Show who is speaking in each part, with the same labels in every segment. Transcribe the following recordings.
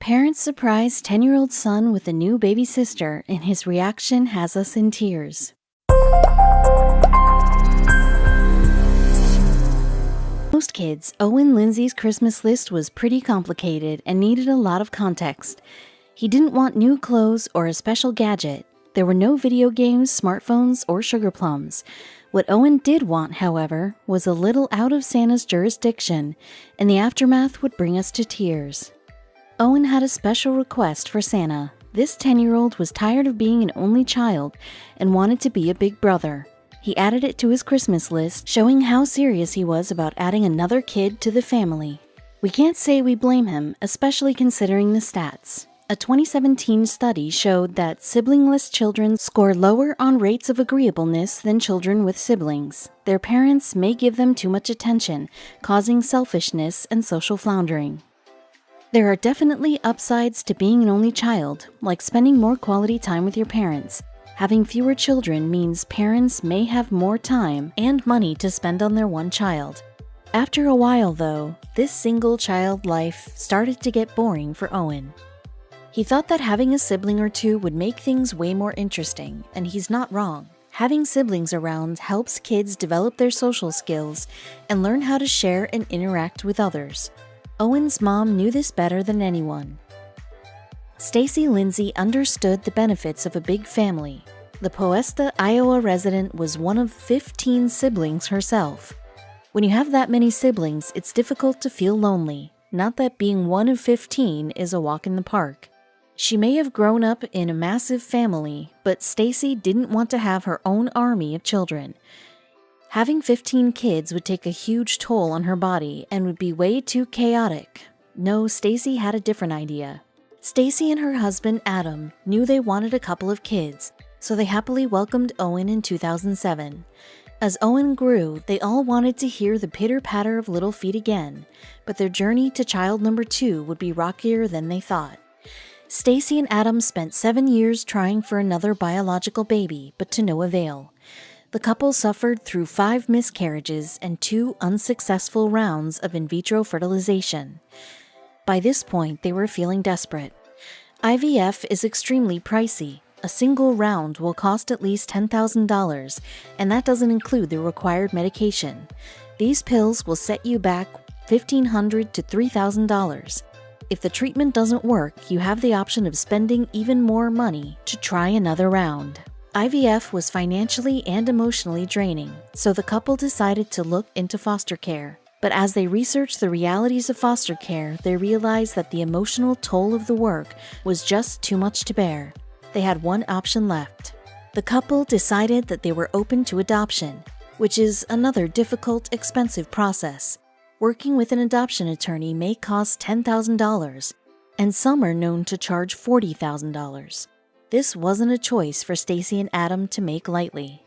Speaker 1: Parents surprise 10-year-old son with a new baby sister, and his reaction has us in tears. Most kids, Owen Lindsay's Christmas list was pretty complicated and needed a lot of context. He didn't want new clothes or a special gadget. There were no video games, smartphones, or sugar plums. What Owen did want, however, was a little out of Santa's jurisdiction, and the aftermath would bring us to tears. Owen had a special request for Santa. This 10-year-old was tired of being an only child and wanted to be a big brother. He added it to his Christmas list, showing how serious he was about adding another kid to the family. We can't say we blame him, especially considering the stats. A 2017 study showed that siblingless children score lower on rates of agreeableness than children with siblings. Their parents may give them too much attention, causing selfishness and social floundering. There are definitely upsides to being an only child, like spending more quality time with your parents. Having fewer children means parents may have more time and money to spend on their one child. After a while, though, this single-child life started to get boring for Owen. He thought that having a sibling or two would make things way more interesting, and he's not wrong. Having siblings around helps kids develop their social skills and learn how to share and interact with others. Owen's mom knew this better than anyone. Stacy Lindsay understood the benefits of a big family. The Poesta, Iowa resident was one of 15 siblings herself. When you have that many siblings, it's difficult to feel lonely. Not that being one of 15 is a walk in the park. She may have grown up in a massive family, but Stacy didn't want to have her own army of children. Having 15 kids would take a huge toll on her body and would be way too chaotic. No, Stacy had a different idea. Stacy and her husband, Adam, knew they wanted a couple of kids, so they happily welcomed Owen in 2007. As Owen grew, they all wanted to hear the pitter-patter of little feet again, but their journey to child number 2 would be rockier than they thought. Stacy and Adam spent 7 years trying for another biological baby, but to no avail. The couple suffered through 5 miscarriages and 2 unsuccessful rounds of in vitro fertilization. By this point, they were feeling desperate. IVF is extremely pricey. A single round will cost at least $10,000, and that doesn't include the required medication. These pills will set you back $1,500 to $3,000. If the treatment doesn't work, you have the option of spending even more money to try another round. IVF was financially and emotionally draining, so the couple decided to look into foster care. But as they researched the realities of foster care, they realized that the emotional toll of the work was just too much to bear. They had one option left. The couple decided that they were open to adoption, which is another difficult, expensive process. Working with an adoption attorney may cost $10,000, and some are known to charge $40,000. This wasn't a choice for Stacy and Adam to make lightly.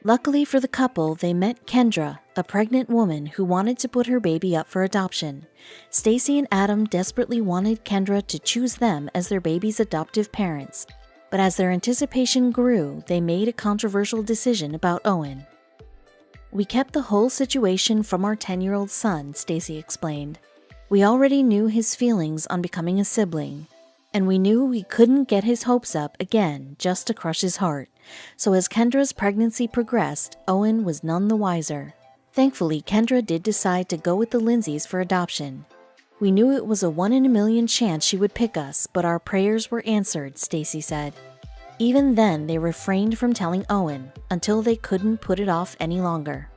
Speaker 1: Luckily for the couple, they met Kendra, a pregnant woman who wanted to put her baby up for adoption. Stacy and Adam desperately wanted Kendra to choose them as their baby's adoptive parents, but as their anticipation grew, they made a controversial decision about Owen. "We kept the whole situation from our 10-year-old son," Stacy explained. "We already knew his feelings on becoming a sibling, and we knew we couldn't get his hopes up again just to crush his heart. So as Kendra's pregnancy progressed, Owen was none the wiser. Thankfully, Kendra did decide to go with the Lindsays for adoption. We knew it was a 1 in a million chance she would pick us, but our prayers were answered," Stacy said. Even then, they refrained from telling Owen until they couldn't put it off any longer.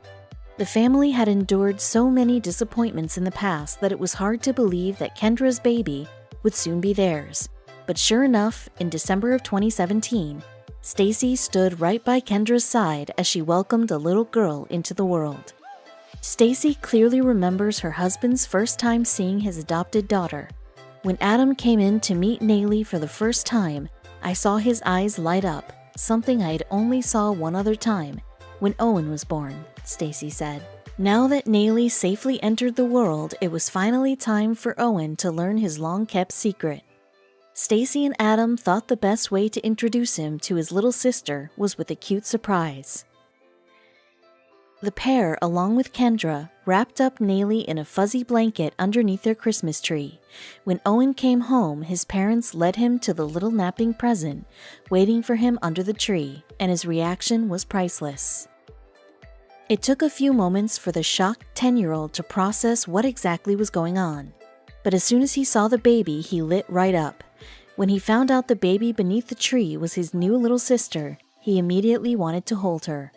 Speaker 1: The family had endured so many disappointments in the past that it was hard to believe that Kendra's baby would soon be theirs. But sure enough, in December of 2017, Stacy stood right by Kendra's side as she welcomed a little girl into the world. Stacy clearly remembers her husband's first time seeing his adopted daughter. "When Adam came in to meet Nayli for the first time, I saw his eyes light up, something I'd only saw one other time, when Owen was born," Stacy said. Now that Nayli safely entered the world, it was finally time for Owen to learn his long-kept secret. Stacy and Adam thought the best way to introduce him to his little sister was with a cute surprise. The pair, along with Kendra, wrapped up Nayli in a fuzzy blanket underneath their Christmas tree. When Owen came home, his parents led him to the little napping present, waiting for him under the tree, and his reaction was priceless. It took a few moments for the shocked 10-year-old to process what exactly was going on. But as soon as he saw the baby, he lit right up. When he found out the baby beneath the tree was his new little sister, he immediately wanted to hold her.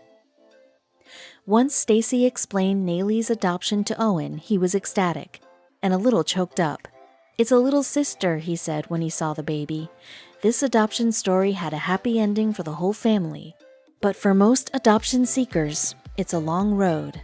Speaker 1: Once Stacy explained Nayli's adoption to Owen, he was ecstatic and a little choked up. "It's a little sister," he said when he saw the baby. This adoption story had a happy ending for the whole family. But for most adoption seekers, it's a long road.